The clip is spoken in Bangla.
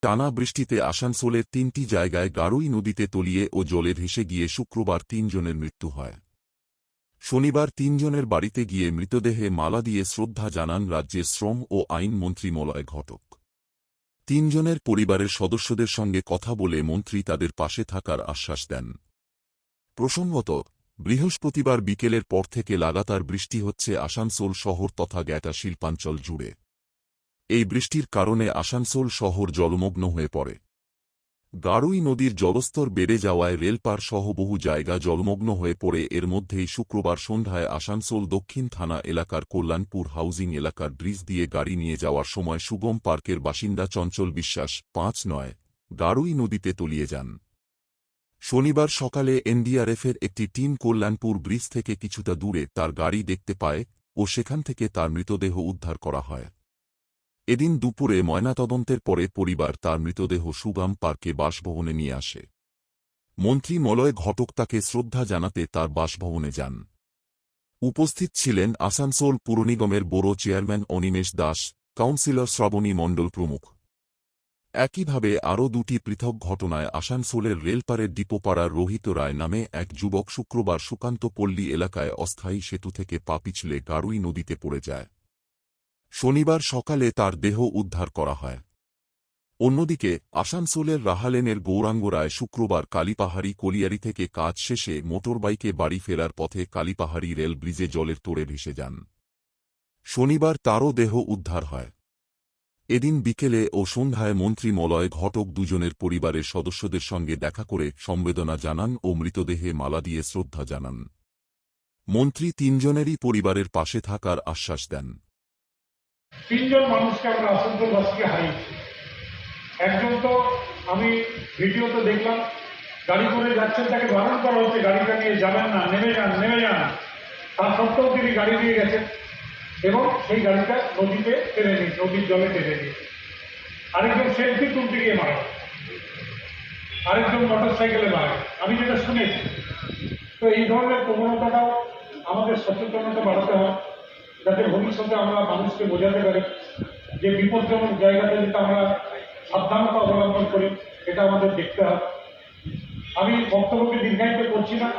টানা বৃষ্টিতে আসানসোলের ৩টি জায়গায় গারুই নদীতে তলিয়ে ও জলে ভেসে গিয়ে শুক্রবার ৩ জনের মৃত্যু হয়। শনিবার ৩ জনের বাড়িতে গিয়ে মৃতদেহে মালা দিয়ে শ্রদ্ধা জানান রাজ্যের শ্রম ও আইন মন্ত্রী মলয় ঘটক। ৩ জনের পরিবারের সদস্যদের সঙ্গে কথা বলে মন্ত্রী তাদের পাশে থাকার আশ্বাস দেন। প্রসঙ্গত, বৃহস্পতিবার বিকেলের পর থেকে লাগাতার বৃষ্টি হচ্ছে আসানসোল শহর তথা গ্যাটা শিল্পাঞ্চল জুড়ে। এই বৃষ্টির কারণে আসানসোল শহর জলমগ্ন হয়ে পড়ে। গারুই নদীর জলস্তর বেড়ে যাওয়ায় রেলপার সহ বহু জায়গা জলমগ্ন হয়ে পড়ে। এর মধ্যেই শুক্রবার সন্ধ্যায় আসানসোল দক্ষিণ থানা এলাকার কল্যাণপুর হাউজিং এলাকার ব্রিজ দিয়ে গাড়ি নিয়ে যাওয়ার সময় সুগম পার্কের বাসিন্দা চঞ্চল বিশ্বাস ৫ গারুই নদীতে তলিয়ে যান। শনিবার সকালে এনডিআরএফের একটি টিম কল্যাণপুর ব্রিজ থেকে কিছুটা দূরে তার গাড়ি দেখতে পায় ও সেখান থেকে তার মৃতদেহ উদ্ধার করা হয়। এদিন দুপুরে ময়নাতদন্তের পরে পরিবার তার মৃতদেহ সুগম পার্কে বাসভবনে নিয়ে আসে। মন্ত্রী মলয় ঘটক তাকে শ্রদ্ধা জানাতে তার বাসভবনে যান। উপস্থিত ছিলেন আসানসোল পুর নিগমের বড় চেয়ারম্যান অনিমেষ দাস, কাউন্সিলর শ্রাবণী মণ্ডল প্রমুখ। একইভাবে আরও দুটি পৃথক ঘটনায় আসানসোলের রেলপারের ডিপোপাড়ার রোহিত রায় নামে এক যুবক শুক্রবার সুকান্ত পল্লী এলাকায় অস্থায়ী সেতু থেকে পা পিছলে গারুই নদীতে পড়ে যায়। শনিবার সকালে তার দেহ উদ্ধার করা হয়। অন্যদিকে আসানসোলের রাহালেনের গৌরাঙ্গ রায় শুক্রবার কালীপাহাড়ি কলিয়ারি থেকে কাজ শেষে মোটরবাইকে বাড়ি ফেরার পথে কালীপাহাড়ি রেল ব্রিজে জলের তোড়ে ভেসে যান। শনিবার তারও দেহ উদ্ধার হয়। এদিন বিকেলে ও সন্ধ্যায় মন্ত্রী মলয় ঘটক দুজনের পরিবারের সদস্যদের সঙ্গে দেখা করে সমবেদনা জানান ও মৃতদেহে মালা দিয়ে শ্রদ্ধা জানান। মন্ত্রী ৩ জনেরই পরিবারের পাশে থাকার আশ্বাস দেন। ৩ জন মানুষকে আমরা আসানসোলবাসীকে হারিয়েছি। একজন তো আমি ভিডিওতে দেখলাম গাড়ি করে যাচ্ছেন, তাকে বারণ করা হচ্ছে গাড়িটা নিয়ে যাবেন না, নেমে যান নেমে যান। তার সত্ত্বেও তিনি গাড়ি নিয়ে গেছেন এবং সেই গাড়িটা নদীতে টেনে নিয়ে নদীর জলে টেনে নিয়ে আরেকজন সেলফি তুলতে গিয়ে মারা, আরেকজন মোটর সাইকেলে মারা, আমি যেটা শুনেছি। তো এই ধরনের প্রবণতাটাও আমাদের সচেতনতা বাড়াতে হয়, যাতে ভবিষ্যতে আমরা মানুষকে বোঝাতে পারি যে বিপজ্জনক জায়গাতে যাতে আমরা সাবধানতা অবলম্বন করি, এটা আমাদের দেখতে হবে। আমি বক্তব্যকে দীর্ঘায়িত করছি না।